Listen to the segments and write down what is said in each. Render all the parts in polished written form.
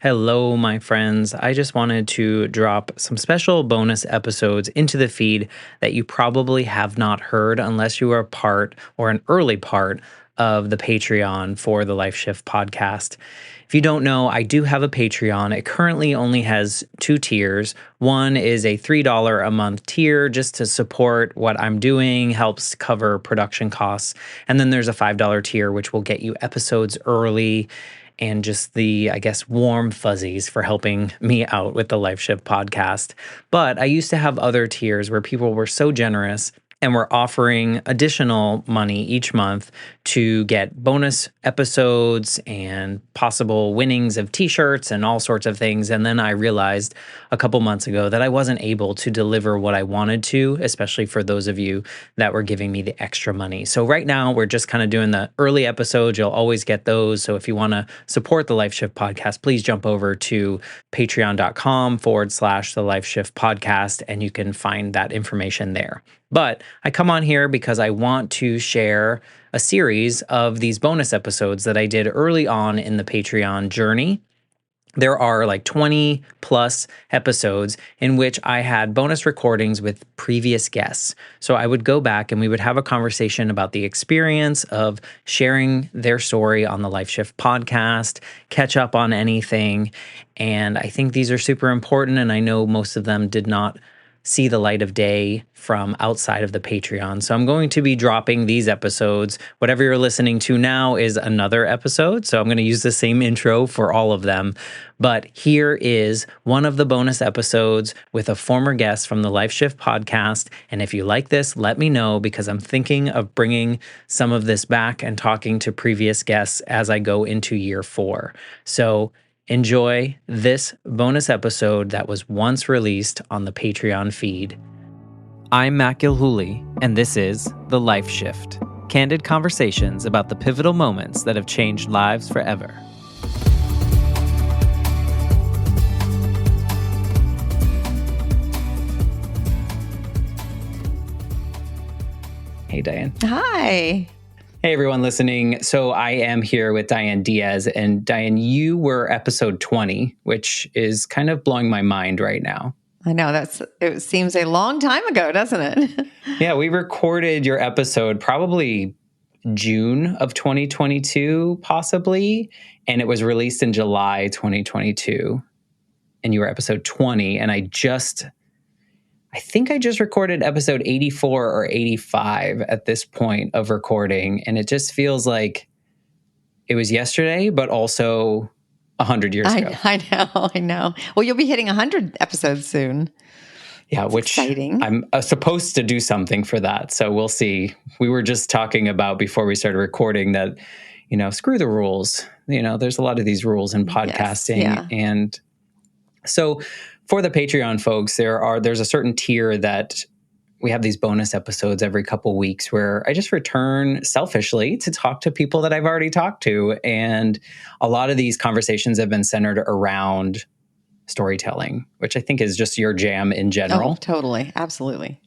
Hello, my friends. I just wanted to drop some special bonus episodes into the feed that you probably have not heard unless you are a part or an early part of the Patreon for the Life Shift podcast. If you don't know, I do have a Patreon. It currently only has two tiers. One is a $3 a month tier just to support what I'm doing, helps cover production costs. And then there's a $5 tier, which will get you episodes early and just the, I guess, warm fuzzies for helping me out with the Life Shift podcast. But I used to have other tiers where people were so generous and were offering additional money each month to get bonus episodes and possible winnings of t-shirts and all sorts of things. And then I realized a couple months ago that I wasn't able to deliver what I wanted to, especially for those of you that were giving me the extra money. So right now we're just kind of doing the early episodes. You'll always get those. So if you want to support the Life Shift podcast, please jump over to patreon.com/the Life Shift podcast, and you can find that information there. But I come on here because I want to share a series of these bonus episodes that I did early on in the Patreon journey. There are like 20 plus episodes in which I had bonus recordings with previous guests. So I would go back and we would have a conversation about the experience of sharing their story on the Life Shift podcast, catch up on anything. And I think these are super important. And I know most of them did not see the light of day from outside of the Patreon. So I'm going to be dropping these episodes. Whatever you're listening to now is another episode. So I'm going to use the same intro for all of them. But here is one of the bonus episodes with a former guest from the Life Shift podcast. And if you like this, let me know because I'm thinking of bringing some of this back and talking to previous guests as I go into year 4. So enjoy this bonus episode that was once released on the Patreon feed. I'm Matt Gilhooly, and this is The Life Shift, candid conversations about the pivotal moments that have changed lives forever. Hey, Diane. Hi. Hey, everyone listening. So I am here with Diane Diaz. And Diane, you were episode 20, which is kind of blowing my mind right now. I know it seems a long time ago, doesn't it? Yeah, we recorded your episode probably June of 2022, possibly. And it was released in July 2022. And you were episode 20. And I think I just recorded episode 84 or 85 at this point of recording. And it just feels like it was yesterday, but also 100 years ago. I know. Well, you'll be hitting 100 episodes soon. Yeah, That's which exciting. I'm supposed to do something for that. So we'll see. We were just talking about before we started recording that, screw the rules. There's a lot of these rules in podcasting. Yes, yeah. And so for the Patreon folks, there's a certain tier that we have these bonus episodes every couple weeks where I just return selfishly to talk to people that I've already talked to. And a lot of these conversations have been centered around storytelling, which I think is just your jam in general. Oh, totally. Absolutely.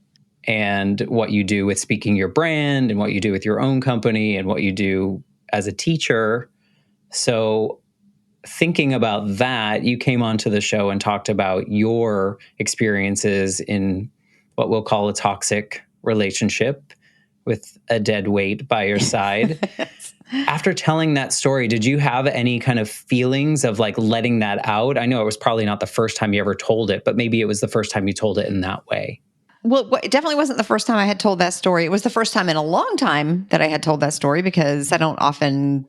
And what you do with speaking your brand and what you do with your own company and what you do as a teacher. So thinking about that, you came onto the show and talked about your experiences in what we'll call a toxic relationship with a dead weight by your side. After telling that story, did you have any kind of feelings of like letting that out? I know it was probably not the first time you ever told it, but maybe it was the first time you told it in that way. Well, it definitely wasn't the first time I had told that story. It was the first time in a long time that I had told that story because I don't often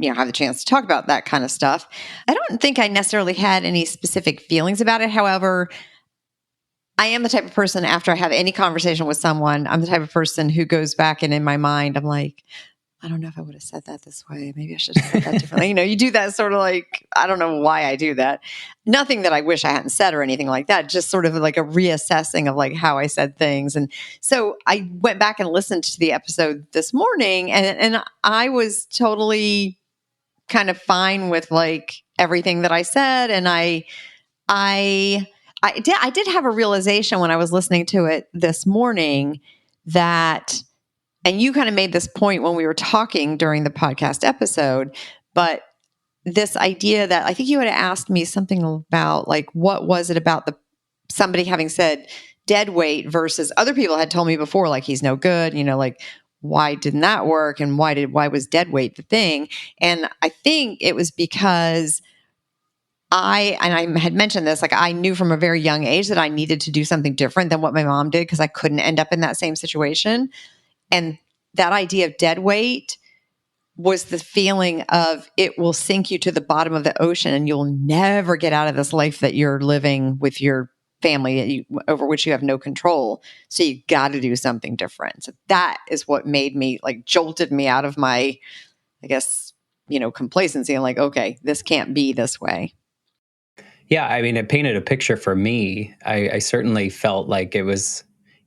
have the chance to talk about that kind of stuff. I don't think I necessarily had any specific feelings about it. However, I am the type of person, after I have any conversation with someone, I'm the type of person who goes back and in my mind, I'm like, I don't know if I would have said that this way. Maybe I should have said that differently. You do that sort of like, I don't know why I do that. Nothing that I wish I hadn't said or anything like that, just sort of like a reassessing of like how I said things. And so I went back and listened to the episode this morning and I was totally kind of fine with like everything that I said. And I did have a realization when I was listening to it this morning that, and you kind of made this point when we were talking during the podcast episode, but this idea that I think you had asked me something about like, what was it about somebody having said dead weight versus other people had told me before, like, he's no good, like, why didn't that work? And why was dead weight the thing? And I think it was because I had mentioned this, like, I knew from a very young age that I needed to do something different than what my mom did because I couldn't end up in that same situation. And that idea of dead weight was the feeling of it will sink you to the bottom of the ocean and you'll never get out of this life that you're living with your family over which you have no control. So you got to do something different. So that is what made me, like, jolted me out of my, I guess, complacency and like, okay, this can't be this way. Yeah, I mean, it painted a picture for me. I certainly felt like it was,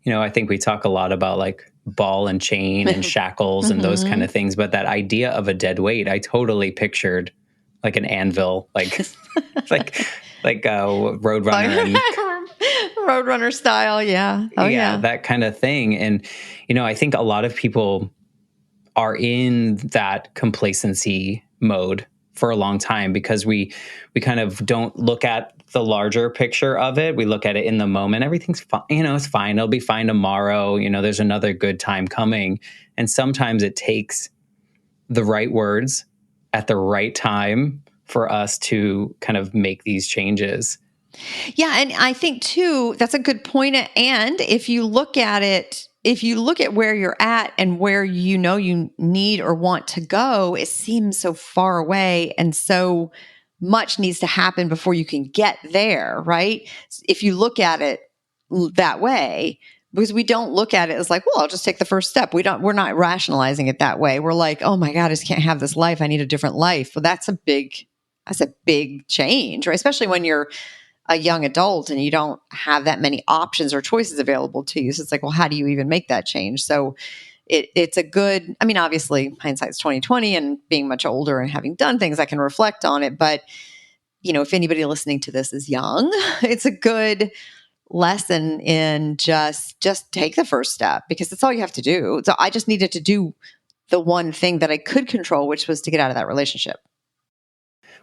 I think we talk a lot about like ball and chain and shackles and those kind of things, but that idea of a dead weight, I totally pictured like an anvil, like like Roadrunner and Roadrunner style, yeah. Oh yeah, that kind of thing. And I think a lot of people are in that complacency mode for a long time because we kind of don't look at the larger picture of it. We look at it in the moment. Everything's fine. It's fine. It'll be fine tomorrow. There's another good time coming. And sometimes it takes the right words at the right time for us to kind of make these changes. Yeah. And I think too, that's a good point. And if you look at it, if you look at where you're at and where you need or want to go, it seems so far away and so much needs to happen before you can get there, right? If you look at it that way, because we don't look at it as like, well, I'll just take the first step. We're not rationalizing it that way. We're like, oh my God, I just can't have this life. I need a different life. Well, that's a big change, right? Especially when you're a young adult and you don't have that many options or choices available to you. So it's like, well, how do you even make that change? So it's a good, I mean, obviously hindsight's 2020 and being much older and having done things, I can reflect on it. But, if anybody listening to this is young, it's a good lesson in just take the first step because that's all you have to do. So I just needed to do the one thing that I could control, which was to get out of that relationship.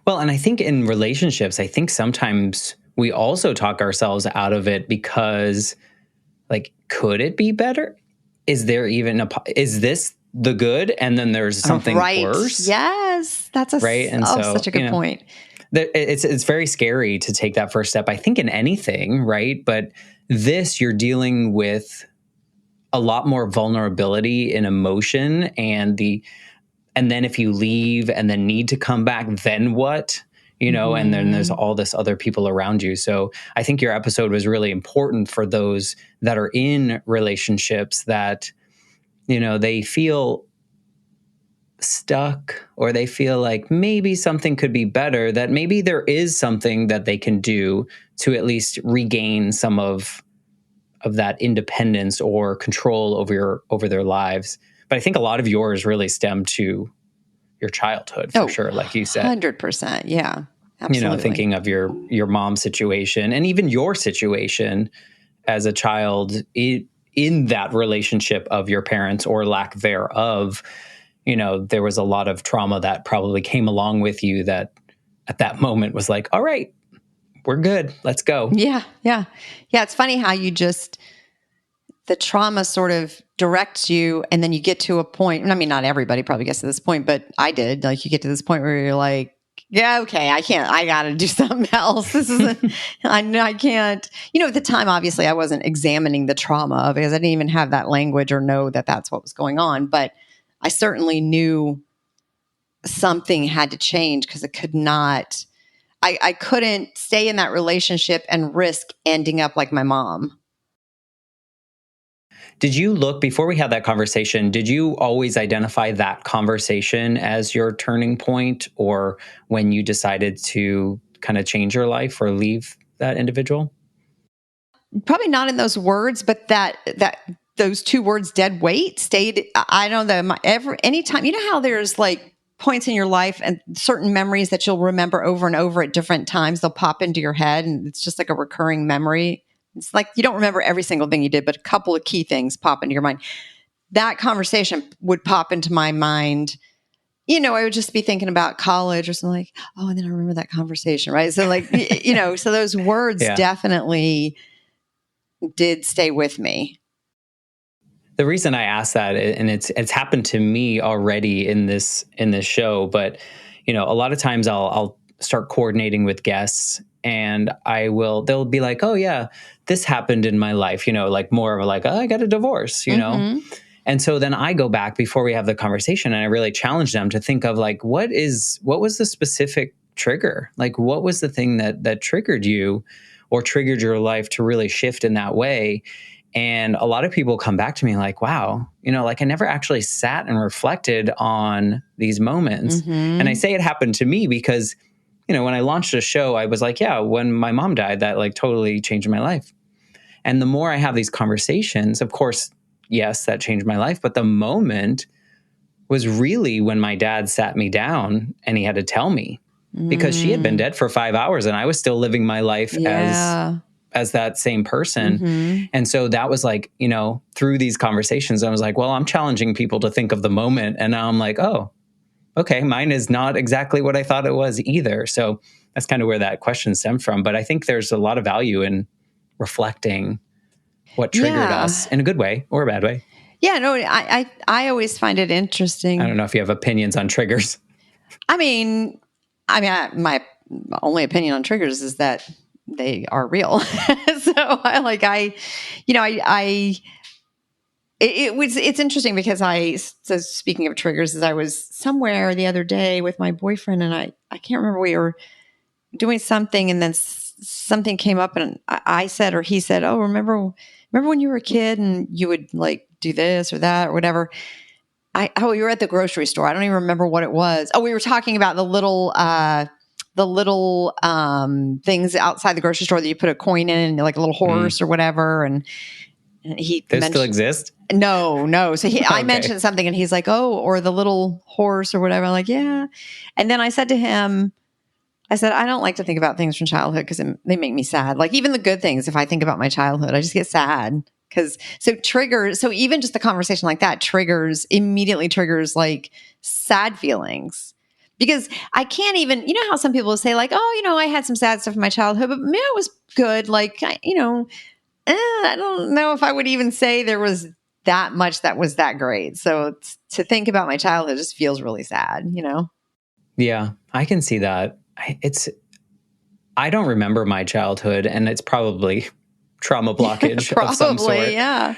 Well, and I think in relationships, I think sometimes we also talk ourselves out of it because, like, could it be better? Is there even is this the good? And then there's something worse. Yes, that's right. And so, such a good point. It's very scary to take that first step, I think, in anything, right? But you're dealing with a lot more vulnerability in emotion and then if you leave and then need to come back, then what? And then there's all this other people around you. So I think your episode was really important for those that are in relationships that, they feel stuck or they feel like maybe something could be better, that maybe there is something that they can do to at least regain some of that independence or control over their lives. But I think a lot of yours really stem to your childhood, for sure, like you said. 100%. Yeah, absolutely. Thinking of your mom's situation and even your situation as a child in that relationship of your parents or lack thereof, there was a lot of trauma that probably came along with you that at that moment was like, all right, we're good. Let's go. Yeah. Yeah. Yeah. It's funny how the trauma sort of directs you and then you get to a point. I mean, not everybody probably gets to this point, but I did. Like, you get to this point where you're like, yeah, okay, I got to do something else. This isn't, I can't, at the time, obviously I wasn't examining the trauma because I didn't even have that language or know that that's what was going on. But I certainly knew something had to change because it could not, I couldn't stay in that relationship and risk ending up like my mom. Did you before we had that conversation, did you always identify that conversation as your turning point or when you decided to kind of change your life or leave that individual? Probably not in those words, but that those two words, dead weight, stayed. I don't know, anytime, how there's like points in your life and certain memories that you'll remember over and over at different times, they'll pop into your head and it's just like a recurring memory. It's like you don't remember every single thing you did, but a couple of key things pop into your mind. That conversation would pop into my mind, I would just be thinking about college or something like, oh, and then I remember that conversation, right? So like, so those words Yeah. definitely did stay with me. The reason I ask that, and it's happened to me already in this show, but a lot of times I'll start coordinating with guests, and they'll be like, oh yeah, this happened in my life, like more of like, oh, I got a divorce, Mm-hmm. And so then I go back before we have the conversation, and I really challenge them to think of like, what was the specific trigger? Like, what was the thing that triggered you or triggered your life to really shift in that way? And a lot of people come back to me like, wow, like I never actually sat and reflected on these moments. Mm-hmm. And I say it happened to me because, when I launched a show, I was like, yeah, when my mom died, that like totally changed my life. And the more I have these conversations, of course, yes, that changed my life. But the moment was really when my dad sat me down and he had to tell me, because she had been dead for 5 hours and I was still living my life as that same person. Mm-hmm. And so that was like, through these conversations, I was like, well, I'm challenging people to think of the moment. And now I'm like, oh, okay, mine is not exactly what I thought it was either. So that's kind of where that question stemmed from. But I think there's a lot of value in reflecting what triggered us in a good way or a bad way. Yeah, no, I always find it interesting. I don't know if you have opinions on triggers. I mean, my only opinion on triggers is that they are real. So it's interesting because so speaking of triggers, is I was somewhere the other day with my boyfriend and I can't remember, we were doing something and then something came up and I said, or he said, oh, remember when you were a kid and you would like do this or that or whatever. We were at the grocery store. I don't even remember what it was. Oh, we were talking about the little things outside the grocery store that you put a coin in, like a little horse or whatever. And he still exist? No. So Okay. I mentioned something and he's like, oh, or the little horse or whatever. I'm like, yeah. And then I said to him, I don't like to think about things from childhood because they make me sad. Like even the good things, if I think about my childhood, I just get sad. So even just the conversation like that immediately triggers like sad feelings. Because I can't even, how some people say like, oh, I had some sad stuff in my childhood, but it was good. Like, I don't know if I would even say there was that much that was that great. So to think about my childhood just feels really sad, Yeah, I can see that. I don't remember my childhood, and it's probably trauma blockage of some sort. Yeah.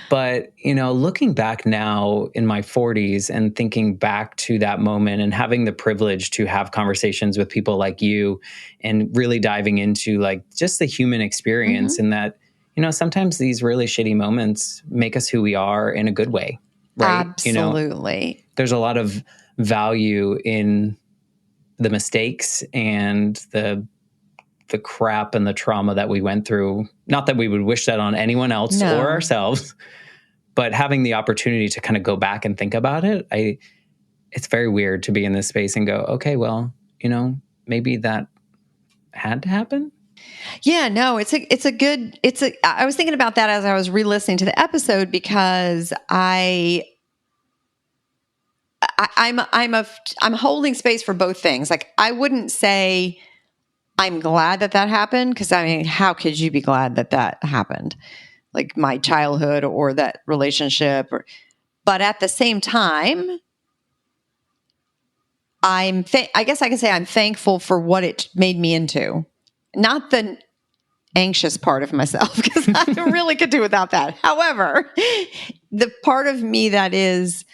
But, looking back now in my 40s and thinking back to that moment and having the privilege to have conversations with people like you and really diving into like just the human experience and that, sometimes these really shitty moments make us who we are in a good way, right? Absolutely. There's a lot of value in the mistakes and the crap and the trauma that we went through. Not that we would wish that on anyone else or ourselves, but having the opportunity to kind of go back and think about it, it's very weird to be in this space and go, okay, well, maybe that had to happen. Yeah, no, I was thinking about that as I was re-listening to the episode because I'm holding space for both things. Like I wouldn't say I'm glad that happened because how could you be glad that happened? Like my childhood or that relationship, but at the same time, I guess I can say I'm thankful for what it made me into, not the anxious part of myself because I really could do without that. However, the part of me that is,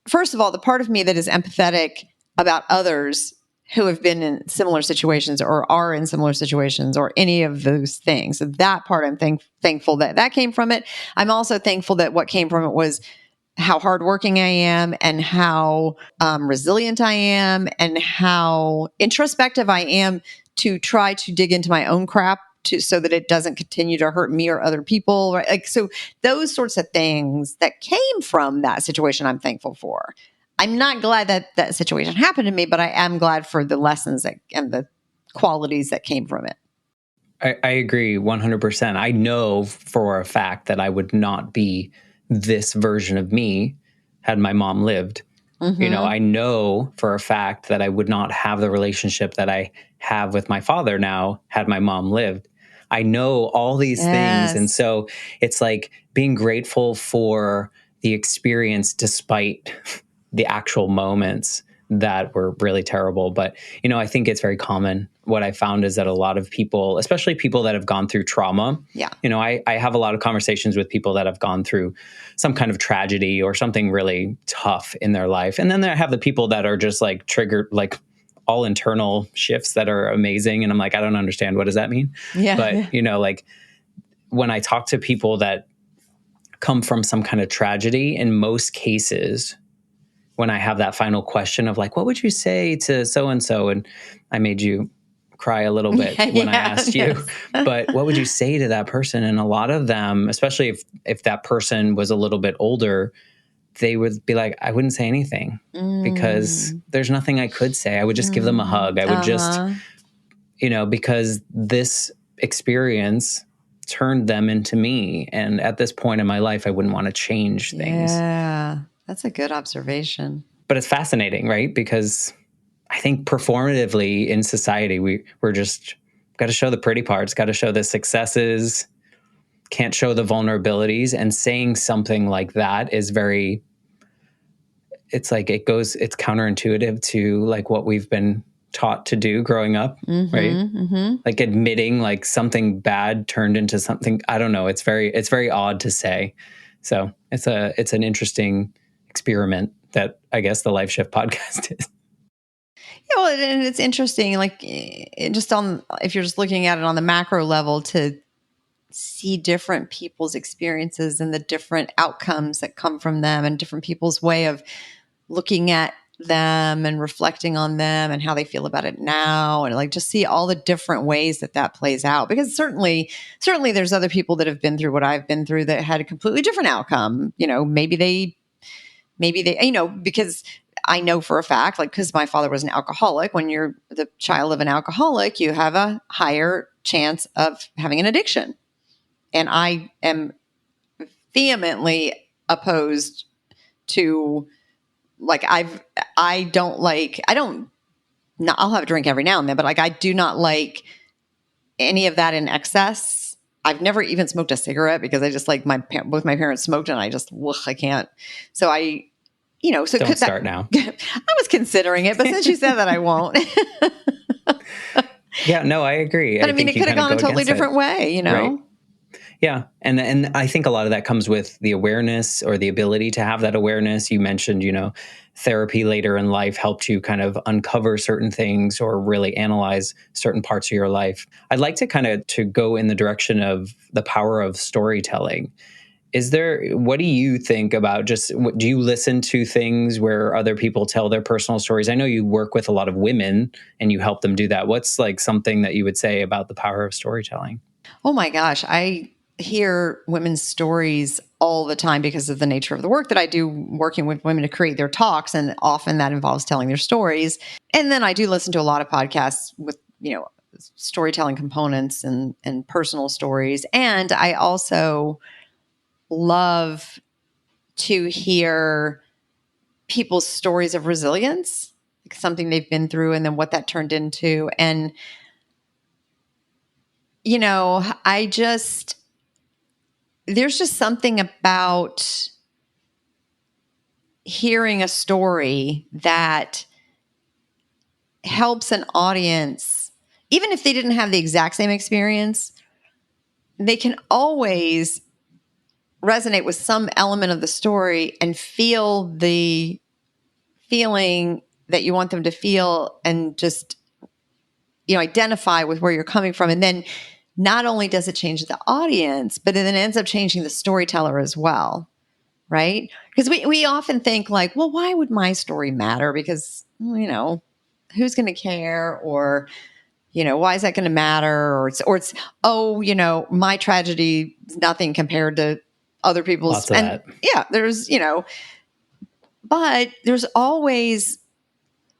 first of all, the part of me that is empathetic about others who have been in similar situations or are in similar situations or any of those things. So that part I'm thankful that came from it. I'm also thankful that what came from it was how hardworking I am and how resilient I am and how introspective I am to try to dig into my own crap so that it doesn't continue to hurt me or other people. Right? Like, so those sorts of things that came from that situation, I'm thankful for. I'm not glad that situation happened to me, but I am glad for the lessons and the qualities that came from it. I agree 100%. I know for a fact that I would not be this version of me had my mom lived. I know for a fact that I would not have the relationship that I have with my father now had my mom lived. I know all these things. And Yes. so it's like being grateful for the experience despite the actual moments that were really terrible. But, I think it's very common. What I found is that a lot of people, especially people that have gone through trauma, Yeah. I have a lot of conversations with people that have gone through some kind of tragedy or something really tough in their life. And then I have the people that are just like triggered, like all internal shifts that are amazing. And I'm like, I don't understand. What does that mean? Yeah. But, Yeah. like when I talk to people that come from some kind of tragedy, in most cases, when I have that final question of like, what would you say to so-and-so? And I made you cry a little bit when I asked you, Yes. but what would you say to that person? And a lot of them, especially if that person was a little bit older, they would be like, I wouldn't say anything because there's nothing I could say. I would just give them a hug. I would just, because this experience turned them into me. And at this point in my life, I wouldn't want to change things. Yeah. That's a good observation. But it's fascinating, right? Because I think performatively in society, we're just got to show the pretty parts, got to show the successes, can't show the vulnerabilities. And saying something like that is it's counterintuitive to like what we've been taught to do growing up, right? Like admitting like something bad turned into something, I don't know. It's very odd to say. So it's an interesting experiment that I guess the Life Shift podcast is. Yeah, well, and it's interesting, like if you're just looking at it on the macro level, to see different people's experiences and the different outcomes that come from them, and different people's way of looking at them and reflecting on them and how they feel about it now, and like just see all the different ways that plays out. Because certainly there's other people that have been through what I've been through that had a completely different outcome. Maybe they, because I know for a fact, like, because my father was an alcoholic, when you're the child of an alcoholic, you have a higher chance of having an addiction. And I am vehemently opposed to, like, I'll have a drink every now and then, but like, I do not like any of that in excess. I've never even smoked a cigarette because I just like both my parents smoked and I just, I can't. So so don't start now. I was considering it, but since you said that, I won't. Yeah, no, I agree. But I mean, it could have gone a totally different way, Right. Yeah. And I think a lot of that comes with the awareness or the ability to have that awareness. You mentioned, therapy later in life helped you kind of uncover certain things or really analyze certain parts of your life. I'd like to go in the direction of the power of storytelling. What do you think about do you listen to things where other people tell their personal stories? I know you work with a lot of women and you help them do that. What's like something that you would say about the power of storytelling? Oh my gosh. I hear women's stories all the time because of the nature of the work that I do, working with women to create their talks. And often that involves telling their stories. And then I do listen to a lot of podcasts with, storytelling components and personal stories. And I also love to hear people's stories of resilience, like something they've been through and then what that turned into. And, there's just something about hearing a story that helps an audience, even if they didn't have the exact same experience, they can always resonate with some element of the story and feel the feeling that you want them to feel, and just, identify with where you're coming from. And then not only does it change the audience, but then it ends up changing the storyteller as well. Right? Because we often think like, well, why would my story matter? Because, who's going to care? Or, why is that going to matter? Or it's, my tragedy is nothing compared to other people's. Lots of and that. Yeah, there's, but there's always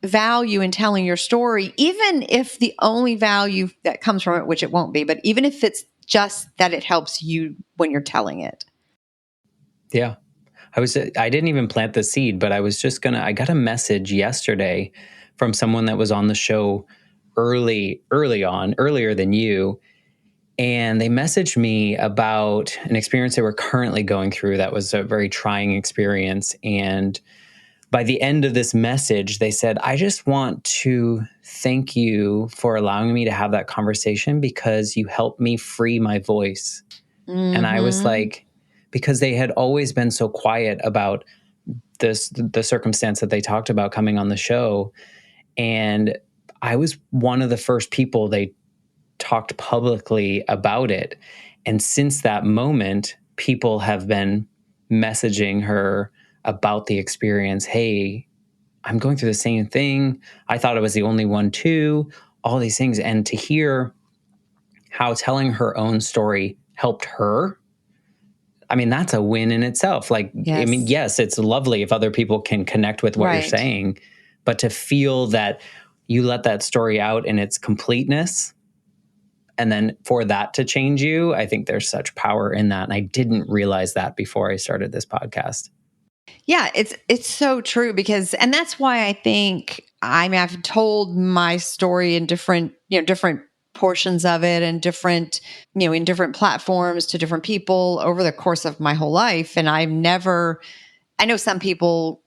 value in telling your story, even if the only value that comes from it, which it won't be, but even if it's just that it helps you when you're telling it. Yeah. I didn't even plant the seed, but I got a message yesterday from someone that was on the show earlier than you. And they messaged me about an experience they were currently going through that was a very trying experience. And by the end of this message, they said, I just want to thank you for allowing me to have that conversation because you helped me free my voice. Mm-hmm. And I was like, because they had always been so quiet about the circumstance that they talked about coming on the show. And I was one of the first people they talked publicly about it. And since that moment, people have been messaging her about the experience. Hey, I'm going through the same thing. I thought I was the only one too, all these things. And to hear how telling her own story helped her, I mean, that's a win in itself. Like, yes. I mean, yes, it's lovely if other people can connect with what you're saying, but to feel that you let that story out in its completeness, and then for that to change you, I think there's such power in that. And I didn't realize that before I started this podcast. Yeah, it's so true and that's why I think I've told my story in different portions of it and different, in different platforms to different people over the course of my whole life. And I know some people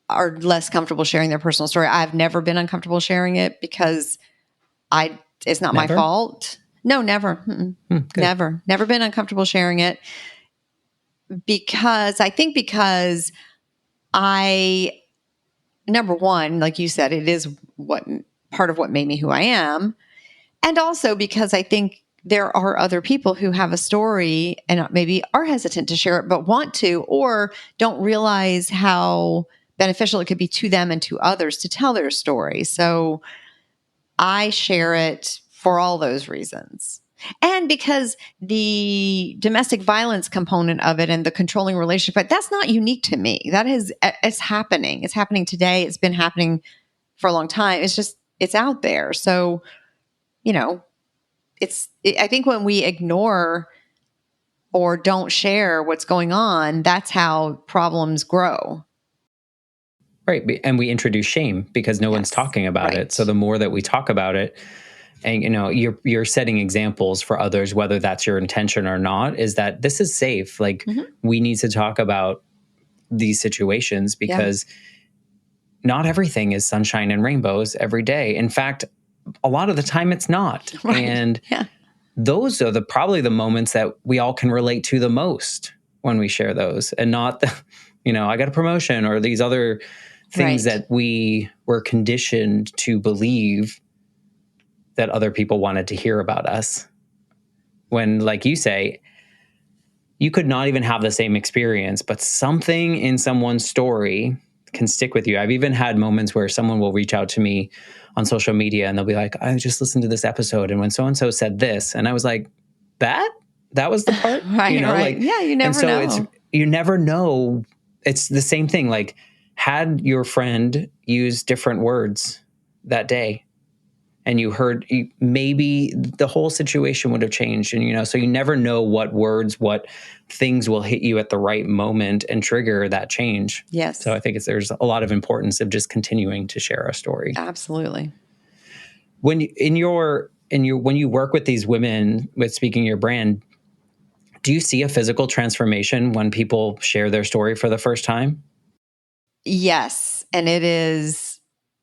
are less comfortable sharing their personal story. I've never been uncomfortable sharing it because it's not my fault. No, never. Never been uncomfortable sharing it because number one, like you said, it is part of what made me who I am. And also because I think there are other people who have a story and maybe are hesitant to share it, but want to, or don't realize how beneficial it could be to them and to others to tell their story. So I share it for all those reasons. And because the domestic violence component of it and the controlling relationship, but that's not unique to me. It's happening. It's happening today. It's been happening for a long time. It's out there. So, I think when we ignore or don't share what's going on, that's how problems grow. Right. And we introduce shame because no one's talking about it. So the more that we talk about it, and you're setting examples for others, whether that's your intention or not, is that this is safe. Like we need to talk about these situations because not everything is sunshine and rainbows every day. In fact, a lot of the time it's not. Right. And those are probably the moments that we all can relate to the most when we share those, and not I got a promotion or these other things that we were conditioned to believe that other people wanted to hear about us. When, like you say, you could not even have the same experience, but something in someone's story can stick with you. I've even had moments where someone will reach out to me on social media and they'll be like, I just listened to this episode, and when so-and-so said this, and I was like, that was the part? Right. Like, yeah, you never know. You never know. It's the same thing. Like, had your friend use different words that day, and you heard, maybe the whole situation would have changed. And, so you never know what words, what things will hit you at the right moment and trigger that change. Yes. So I think there's a lot of importance of just continuing to share our story. Absolutely. When you work with these women with Speaking Your Brand, do you see a physical transformation when people share their story for the first time? Yes. And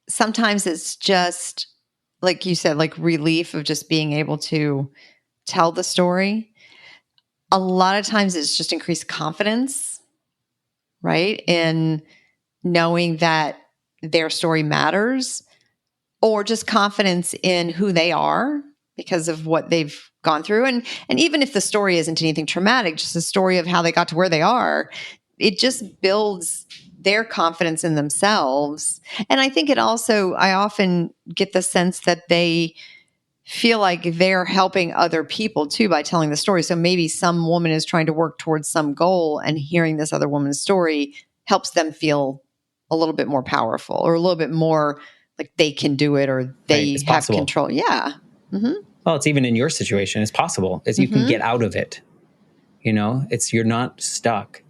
sometimes it's just, like you said, like relief of just being able to tell the story. A lot of times it's just increased confidence, right? In knowing that their story matters, or just confidence in who they are because of what they've gone through. And even if the story isn't anything traumatic, just a story of how they got to where they are, it just builds their confidence in themselves. And I think I often get the sense that they feel like they're helping other people too by telling the story. So maybe some woman is trying to work towards some goal, and hearing this other woman's story helps them feel a little bit more powerful, or a little bit more like they can do it, or they have control. Yeah. Mm-hmm. Well, it's even in your situation, it's possible. You can get out of it. You're not stuck.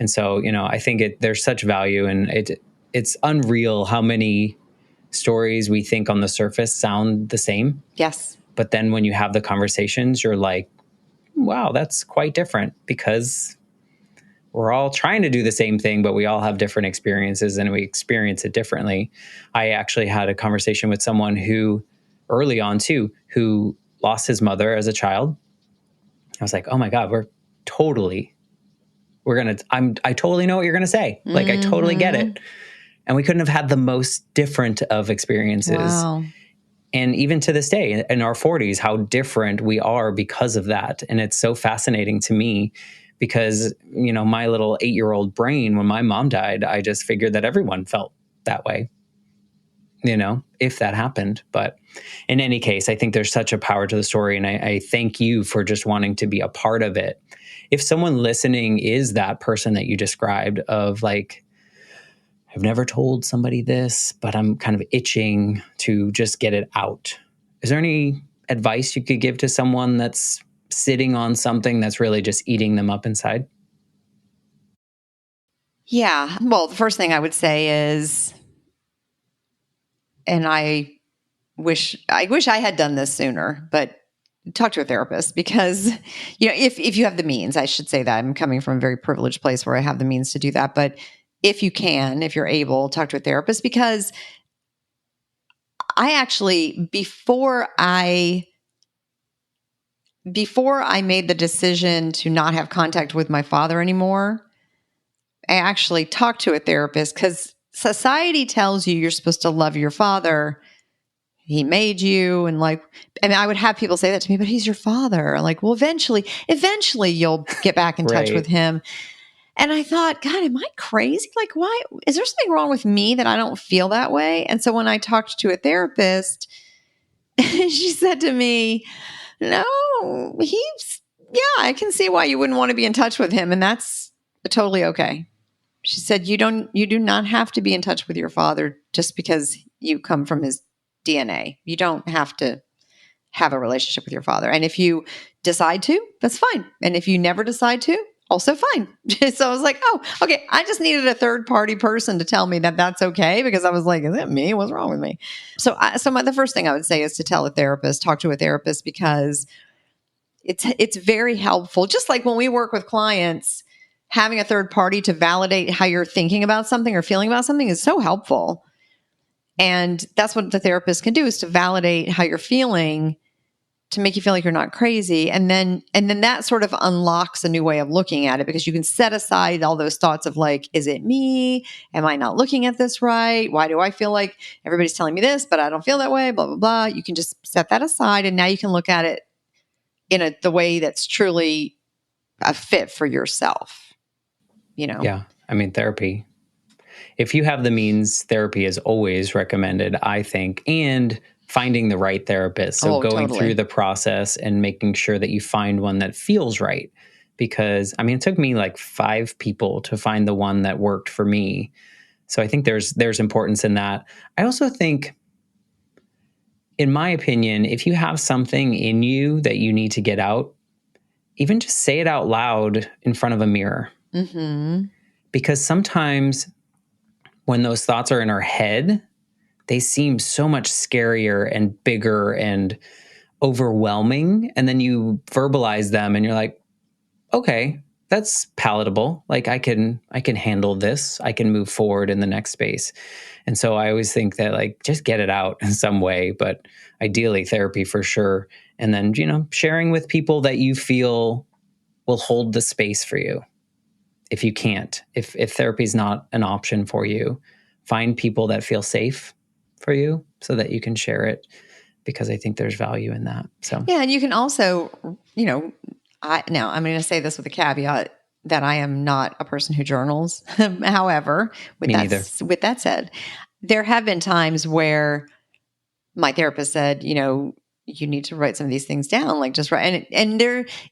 And so, I think there's such value, and it's unreal how many stories we think on the surface sound the same. Yes. But then when you have the conversations, you're like, wow, that's quite different, because we're all trying to do the same thing, but we all have different experiences and we experience it differently. I actually had a conversation with someone who early on too, who lost his mother as a child. I was like, oh my God, I totally know what you're going to say. Like, I totally get it. And we couldn't have had the most different of experiences. Wow. And even to this day, in our 40s, how different we are because of that. And it's so fascinating to me because, my little 8-year-old brain, when my mom died, I just figured that everyone felt that way, if that happened. But in any case, I think there's such a power to the story. And I thank you for just wanting to be a part of it. If someone listening is that person that you described of like, I've never told somebody this, but I'm kind of itching to just get it out. Is there any advice you could give to someone that's sitting on something that's really just eating them up inside? Yeah. Well, the first thing I would say is, and I wish I had done this sooner, but talk to a therapist because, if you have the means, I should say that I'm coming from a very privileged place where I have the means to do that. But if you're able, talk to a therapist, because I actually, before I made the decision to not have contact with my father anymore, I actually talked to a therapist because society tells you you're supposed to love your father. He made you. And I would have people say that to me, but he's your father. Like, well, eventually you'll get back in touch with him. And I thought, God, am I crazy? Like, why is there something wrong with me that I don't feel that way? And so when I talked to a therapist, she said to me, no, I can see why you wouldn't want to be in touch with him. And that's totally okay. She said, you do not have to be in touch with your father just because you come from his DNA. You don't have to have a relationship with your father. And if you decide to, that's fine. And if you never decide to, also fine. So I was like, oh, okay. I just needed a third party person to tell me that that's okay, because I was like, is it me? What's wrong with me? So the first thing I would say is to talk to a therapist, because it's very helpful. Just like when we work with clients, having a third party to validate how you're thinking about something or feeling about something is so helpful. And that's what the therapist can do, is to validate how you're feeling, to make you feel like you're not crazy. And then that sort of unlocks a new way of looking at it, because you can set aside all those thoughts of like, is it me? Am I not looking at this right? Why do I feel like everybody's telling me this, but I don't feel that way? Blah, blah, blah. You can just set that aside. And now you can look at it in the way that's truly a fit for yourself, Yeah. I mean, therapy. If you have the means, therapy is always recommended, I think, and finding the right therapist. So going through the process and making sure that you find one that feels right. Because, it took me like 5 people to find the one that worked for me. So I think there's importance in that. I also think, in my opinion, if you have something in you that you need to get out, even just say it out loud in front of a mirror. Mm-hmm. Because sometimes when those thoughts are in our head, they seem so much scarier and bigger and overwhelming. And then you verbalize them and you're like, okay, that's palatable. Like I can handle this. I can move forward in the next space. And so I always think that like, just get it out in some way, but ideally therapy for sure. And then, sharing with people that you feel will hold the space for you. If you can't, if therapy is not an option for you, find people that feel safe for you so that you can share it, because I think there's value in that. So yeah, and you can also, now I'm going to say this with a caveat that I am not a person who journals. However, with that said, there have been times where my therapist said, you need to write some of these things down, like just write. And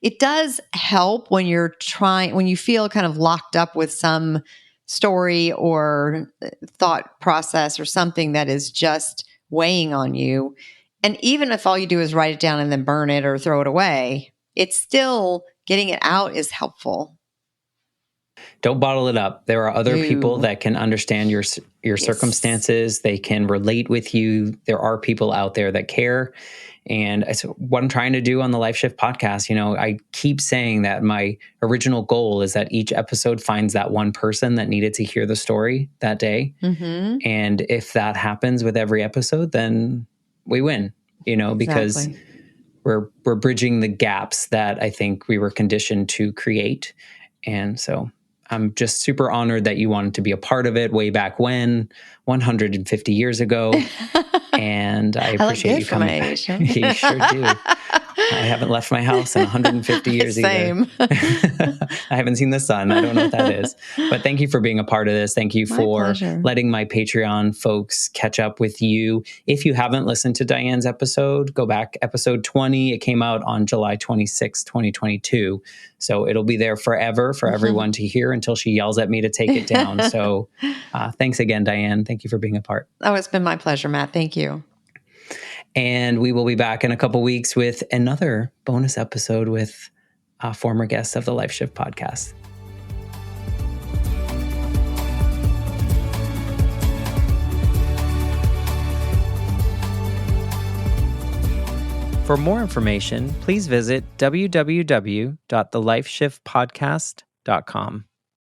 it does help when when you feel kind of locked up with some story or thought process or something that is just weighing on you. And even if all you do is write it down and then burn it or throw it away, it's still getting it out is helpful. Don't bottle it up. There are other people that can understand your circumstances. They can relate with you. There are people out there that care. And so what I'm trying to do on the Life Shift podcast, I keep saying that my original goal is that each episode finds that one person that needed to hear the story that day. Mm-hmm. And if that happens with every episode, then we win, because we're bridging the gaps that I think we were conditioned to create. And so I'm just super honored that you wanted to be a part of it way back when, 150 years ago. And I appreciate you coming back. You sure do. I haven't left my house in 150 years Same. either. I haven't seen the sun. I don't know what that is. But thank you for being a part of this. Thank you for letting my Patreon folks catch up with you. If you haven't listened to Diane's episode, go back, episode 20. It came out on July 26, 2022. So it'll be there forever for everyone to hear until she yells at me to take it down. So thanks again, Diane. Thank you for being a part. Oh, it's been my pleasure, Matt. Thank you. And we will be back in a couple weeks with another bonus episode with former guests of the Life Shift podcast. For more information, please visit www.thelifeshiftpodcast.com.